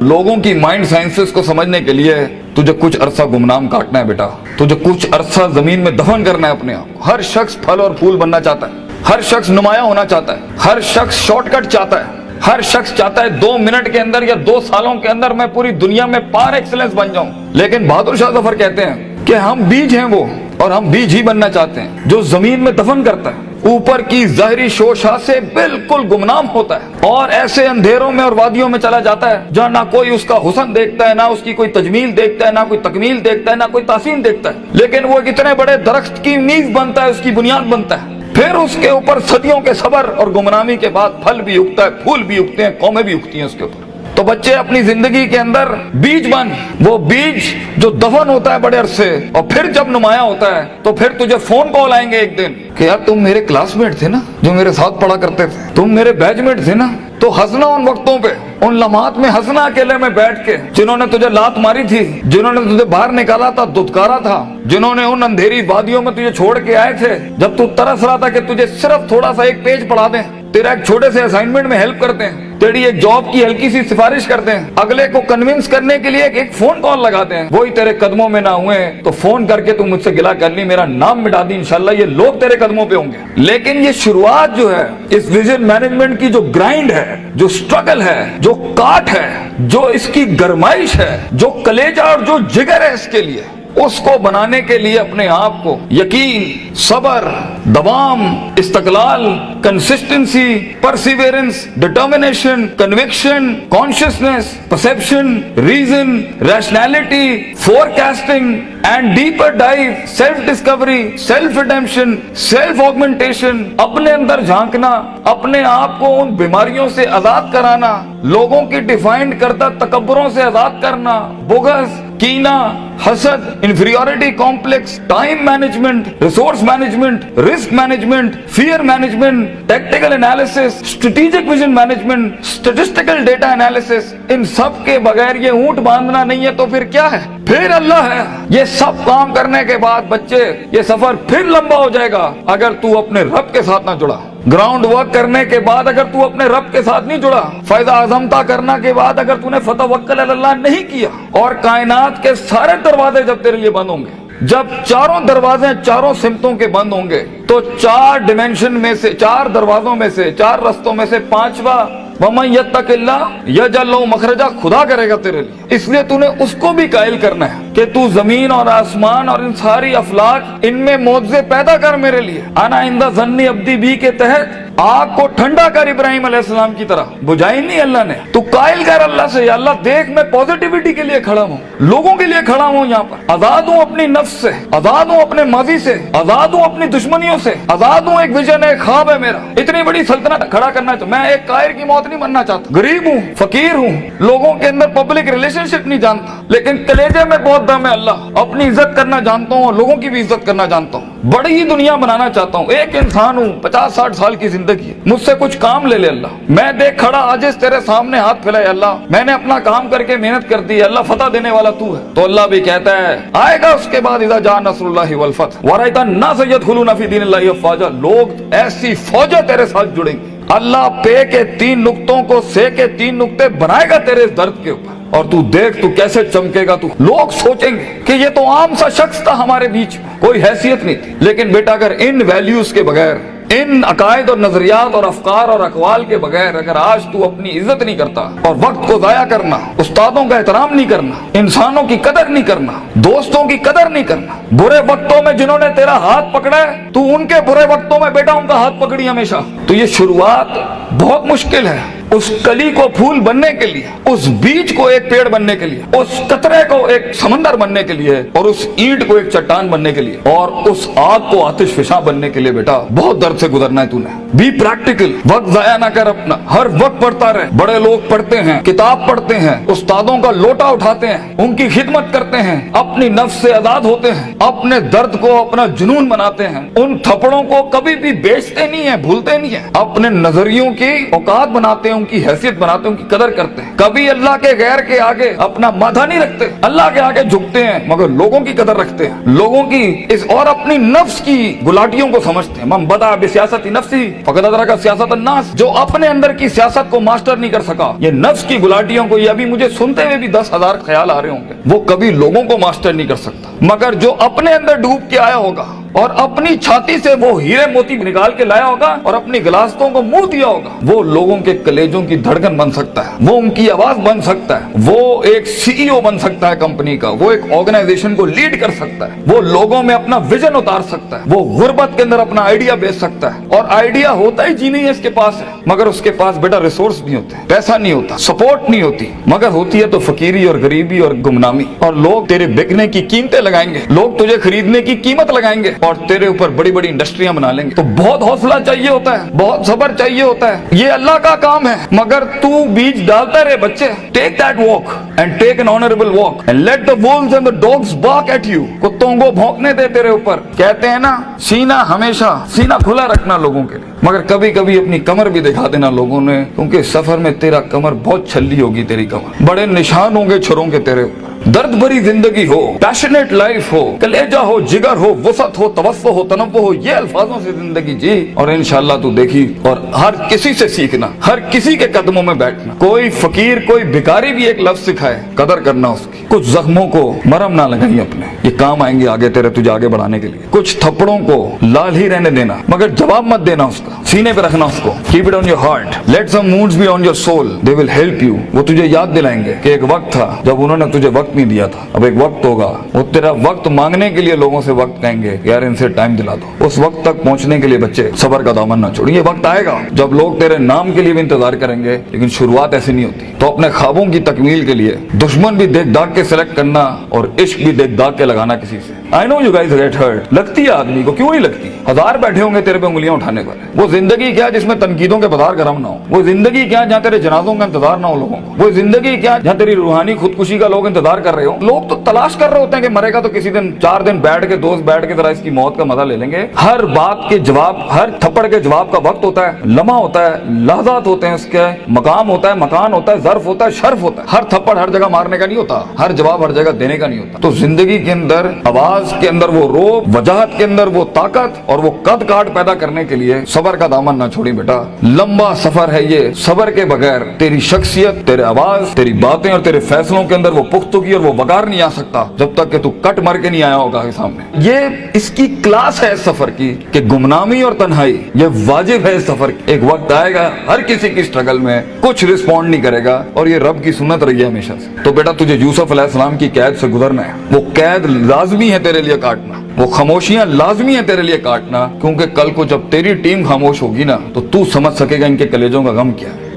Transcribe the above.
लोगों की mind sciences को समझने के लिए तुझे कुछ अरसा गुमनाम काटना है बेटा, तुझे कुछ अरसा जमीन में दफन करना है अपने आप को। हर शख्स फल और फूल बनना चाहता है, हर शख्स नुमाया होना चाहता है, हर शख्स शॉर्टकट चाहता है, हर शख्स चाहता है 2 मिनट के अंदर या 2 सालों के अंदर मैं पूरी दुनिया में पार एक्सीलेंस बन जाऊं। लेकिन बहादुर शाह जफर कहते हैं कि हम बीज हैं वो, और हम बीज ही बनना चाहते हैं जो जमीन में दफन करता है, ऊपर की ज़ाहिरी शोशा से बिल्कुल गुमनाम होता है और ऐसे अंधेरों में और वादियों में चला जाता है जहाँ ना कोई उसका हुस्न देखता है, ना उसकी कोई तजमील देखता है, ना कोई तकमील देखता है, ना कोई तासीन देखता है। लेकिन वो इतने बड़े दरख्त की नींव बनता है, उसकी बुनियाद बनता है। फिर उसके ऊपर सदियों के सबर और गुमनामी के बाद फल भी उगता है, फूल भी उगते हैं, कौमें भी उगती हैं उसके ऊपर। तो बच्चे अपनी जिंदगी के अंदर बीज बन, वो बीज जो दफन होता है बड़े अरसे, और फिर जब नुमाया होता है तो फिर तुझे फोन कॉल आएंगे एक दिन कि यार तुम मेरे क्लासमेट थे ना, जो मेरे साथ पढ़ा करते थे, तुम मेरे बैचमेट थे ना। तो हंसना उन वक्तों पे, उन लम्हात में हंसना अकेले में बैठ के, जिन्होंने तुझे लात मारी थी, जिन्होंने तुझे बाहर निकाला था, दुत्कारा था, जिन्होंने उन अंधेरी वादियों में तुझे छोड़ के आए थे जब तू तरस रहा था कि तुझे सिर्फ थोड़ा सा एक पेज पढ़ा दें, तेरा एक छोटे से असाइनमेंट में हेल्प करते हैं, तेरी एक जॉब की हल्की सी सिफारिश करते हैं, अगले को कन्विंस करने के लिए एक फोन कॉल लगाते हैं, वही तेरे कदमों में ना हुए तो फोन करके तू मुझसे गिला कर ली, मेरा नाम मिटा दी, इंशाल्लाह ये लोग तेरे कदमों पे होंगे। लेकिन ये शुरुआत जो है इस विजन मैनेजमेंट की, जो ग्राइंड है, जो स्ट्रगल है, जो काट है, जो इसकी गरमाइश है, जो कलेजा और जो जिगर है इसके लिए, उसको बनाने के लिए अपने आप को यकीन, सबर, दवाम, इस्तकलाल, consistency, perseverance, determination, conviction, consciousness, perception, reason, rationality, forecasting and deeper dive, self discovery, self redemption, self augmentation, अपने अंदर झांकना, अपने आप को उन बीमारियों से आजाद कराना, लोगों की डिफाइंड करता तकब्बरों से आजाद करना, बुग़्ज़, कीना, हसद, inferiority complex, time management, resource management, risk management, fear management, tactical analysis, strategic vision management, statistical data analysis, इन सब के बगैर ये ऊंट बांधना नहीं है तो फिर क्या है? फिर अल्लाह है। ये सब काम करने के बाद बच्चे ये सफर फिर लंबा हो जाएगा अगर तू अपने रब के साथ ना जुड़ा। ग्राउंड वर्क करने के बाद अगर तू अपने रब के साथ नहीं जुड़ा, फायदा आजमता करना के बाद अगर तूने फतवक्कल अल्लाह नहीं किया, और कायनात के सारे दरवाजे जब तेरे लिए बंद होंगे, जब चारों दरवाजे चारों सिमतों के बंद होंगे, तो 4 डिमेंशन में से, 4 दरवाजों में से, 4 रस्तों में से 5वां वमन यत्तकिल्लाह यजअल लहु मखरजा, खुदा करेगा तेरे लिए। इसलिए तूने उसको भी कायल करना है कि तू जमीन और आसमान और इन सारी अफलाक, इनमें मौजज़े पैदा कर मेरे लिए। आना इंदा ज़न्नी अब्दी बी के तहत आग को ठंडा कर इब्राहिम अलैहिस्सलाम की तरह, बुझाई नहीं अल्लाह ने। तू कायल कर अल्लाह से, या अल्लाह देख मैं पॉजिटिविटी के लिए खड़ा हूँ, लोगों के लिए खड़ा हूँ, यहाँ पर आजाद हूँ अपनी नफ्स से, आजाद हूँ अपने माजी से, आजाद हूँ अपनी दुश्मनियों से, आजाद हूँ। एक विजन है, ख्वाब है मेरा, इतनी बड़ी सल्तनत खड़ा करना है। मैं एक कायर की मौत नहीं बनना चाहता, गरीब हूँ, फकीर हूँ, लोगों के अंदर पब्लिक रिलेशनशिप नहीं जानता, लेकिन कलेजे में बहुत दम है अल्लाह, अपनी इज्जत करना जानता हूँ, लोगों की भी इज्जत करना जानता हूँ, बड़ी ही दुनिया बनाना चाहता हूँ। एक इंसान हूँ, 50-60 साल की जिंदगी, मुझसे कुछ काम ले ले अल्लाह। मैं देख खड़ा आजिज़ तेरे सामने हाथ फैलाए अल्लाह, मैंने अपना काम करके मेहनत कर दी अल्लाह, फतह देने वाला तू है। तो अल्लाह भी कहता है आएगा उसके बाद, इज़ा जा नस्रुल्लाहि वल फतह व रअयता अन्नास यदखुलूना फी दीनिल्लाहि अफ़वाजा, लोग ऐसी फौजें तेरे साथ जुड़ेंगी। अल्लाह पे के 3 नुक्तों को से के 3 नुक्ते बनाएगा तेरे इस दर्द के ऊपर, और तू देख तू कैसे चमकेगा। तू, लोग सोचेंगे कि ये तो आम सा शख्स था हमारे बीच में, कोई हैसियत नहीं थी। लेकिन बेटा अगर इन वैल्यूज के बगैर, इन अकायद और नजरियात और अफकार और अकवाल के बगैर अगर आज तू अपनी इज्जत नहीं करता, और वक्त को जाया करना, उस्तादों का एहतराम नहीं करना, इंसानों की कदर नहीं करना, दोस्तों की कदर नहीं करना, बुरे वक्तों में जिन्होंने तेरा हाथ पकड़ा है, तू उनके बुरे वक्तों में बेटा उनका हाथ पकड़ी हमेशा, तो ये शुरुआत बहुत मुश्किल है। उस कली को फूल बनने के लिए, उस बीज को एक पेड़ बनने के लिए, उस कतरे को एक समंदर बनने के लिए, और उस ईंट को एक चट्टान बनने के लिए, और उस आग को आतिश फिशा बनने के लिए बेटा बहुत दर्द से गुजरना है तूने। बी प्रैक्टिकल, वक्त जाया ना कर अपना, हर वक्त पढ़ता रहे। बड़े लोग पढ़ते हैं, किताब पढ़ते हैं, उस्तादों का लोटा उठाते हैं, उनकी खिदमत करते हैं, अपनी नफ्स से आजाद होते हैं, अपने दर्द को अपना जुनून बनाते हैं, उन थप्पड़ों को कभी भी बेचते नहीं है, भूलते नहीं है, अपने नजरियों की औकात बनाते हैं, उनकी हैसियत बनाते हैं, उनकी कदर करते हैं। कभी अल्लाह के गैर के आगे अपना माथा नहीं रखते, अल्लाह के आगे झुकते हैं, मगर लोगों की कदर रखते हैं, लोगों की इस और अपनी नफ्स की गुलाटियों को समझते हैं। मन बदा बिसियासती नफ्सी फकद अदरक सियासत अन्नास, जो अपने अंदर की सियासत को मास्टर नहीं कर सका, ये नफ्स की गुलाटियों को, ये अभी मुझे सुनते हुए भी 10,000 ख्याल आ रहे होंगे, वो कभी लोगों को मास्टर नहीं कर सकता। मगर जो अपने अंदर डूब के आया होगा और अपनी छाती से वो हीरे मोती निकाल के लाया होगा और अपनी गिलासतों को मुंह दिया होगा, वो लोगों के कलेजों की धड़कन बन सकता है, वो उनकी आवाज बन सकता है, वो एक सीईओ बन सकता है कंपनी का, वो एक ऑर्गेनाइजेशन को लीड कर सकता है, वो लोगों में अपना विजन उतार सकता है, वो गुर्बत के अंदर अपना आइडिया बेच सकता है। और आइडिया होता ही जी नहीं है इसके पास है, मगर उसके पास बेटा रिसोर्स नहीं होते, पैसा नहीं होता, सपोर्ट नहीं होती, मगर होती है तो फकीरी और गरीबी और गुमनामी। और लोग तेरे बिकने की कीमतें लगाएंगे, लोग तुझे खरीदने की कीमत लगाएंगे और तेरे ऊपर बड़ी बड़ी इंडस्ट्रियां बना लेंगे। तो बहुत हौसला चाहिए होता है, बहुत सब्र चाहिए होता है, ये अल्लाह का काम है। मगर तू बीज डालता रहे बच्चे, take that walk and take an honourable walk and let the wolves and the dogs bark at you. कुत्तों को भौंकने दे तेरे ऊपर। कहते हैं ना, सीना हमेशा सीना खुला रखना लोगों के लिए, मगर कभी कभी अपनी कमर भी दिखा देना लोगों ने, क्योंकि सफर में तेरा कमर बहुत छल्ली होगी, तेरी कमर बड़े निशान होंगे छुरों के तेरे ऊपर। दर्द भरी जिंदगी हो, पैशनेट लाइफ हो, कलेजा हो, जिगर हो, वसत हो, तवस्सो हो, तनव्वुह हो, ये अल्फाजों से जिंदगी जी और इंशाअल्लाह तू देखी। और हर किसी से सीखना, हर किसी के कदमों में बैठना। कोई फकीर, कोई भिखारी भी एक लफ्ज सिखाए, कदर करना उसकी। कुछ जख्मों को मरहम ना लगाई अपने, ये काम आएंगे आगे तेरे, तुझे आगे बढ़ाने के लिए। कुछ थप्पड़ों को लाल ही रहने देना, मगर जवाब मत देना उसका, सीने पे रखना उसको। Keep it on your heart, let some moods be on your soul, they will help you. वो तुझे याद दिलाएंगे कि एक वक्त था जब उन्होंने तुझे वक्त नहीं दिया था, अब एक वक्त होगा, वो तेरा वक्त मांगने के लिए लोगों से वक्त कहेंगे, यार इनसे टाइम दिला दो। उस वक्त तक पहुंचने के लिए बच्चे सब्र का दामन ना छोड़िए। ये वक्त आएगा जब लोग तेरे नाम के लिए भी इंतजार करेंगे, लेकिन शुरुआत ऐसी नहीं होती। तो अपने ख्वाबों की तकमील के लिए दुश्मन भी देख दाग के सिलेक्ट करना और इश्क भी देख दाग के लगाना किसी से। I know you guys get hurt, लगती है आदमी को, क्यों नहीं लगती? हजार बैठे होंगे तेरे पे उंगलियां उठाने पर। वो जिंदगी क्या जिसमें तनकीदों के बाजार गर्म ना हो? वो जिंदगी क्या जहाँ तेरे जनाजों का इंतजार ना हो लोगों को? वो जिंदगी क्या जहाँ तेरी रूहानी खुदकुशी का लोग इंतजार कर रहे हो? लोग तो तलाश कर रहे होते हैं कि मरेगा तो किसी दिन 4 दिन बैठ के, दोस्त बैठ के जरा इसकी मौत का मजा ले लेंगे। हर बात के जवाब, हर थप्पड़ के जवाब का वक्त होता है, लम्हा होता है, लहजात होते हैं, उसके मकाम होता है, मकान होता है, ज़र्फ होता है, शर्फ होता है। हर थप्पड़ हर जगह मारने का नहीं होता, हर जवाब हर जगह देने का नहीं होता। तो जिंदगी के अंदर आवाज के अंदर वो रोब, वजाहत के अंदर वो ताकत और वो कद काट पैदा करने के लिए सबर का दामन ना छोड़ी बेटा। लंबा सफर है ये, सबर के बगैर तेरी शख्सियत, तेरे आवाज, तेरी बातें और तेरे फैसलों के अंदर वो पुख्तगी और वो वकार नहीं आ सकता जब तक कि तू कट मर के नहीं आया होगा के सामने। ये इसकी क्लास है इस सफर की कि गुमनामी और तन्हाई ये वाजिब है इस सफर की। एक वक्त आएगा हर किसी की स्ट्रगल में कुछ रिस्पॉन्ड नहीं करेगा और ये रब की सुन्नत रही है हमेशा से। तो बेटा तुझे यूसुफ अलैहिस्सलाम की कैद से गुजरना है, वो कैद लाजमी है तेरे लिए काटना, वो खामोशियां लाजमी है तेरे लिए काटना, क्योंकि कल को जब तेरी टीम खामोश होगी ना तो तू समझ सकेगा इनके कलेजों का गम क्या है।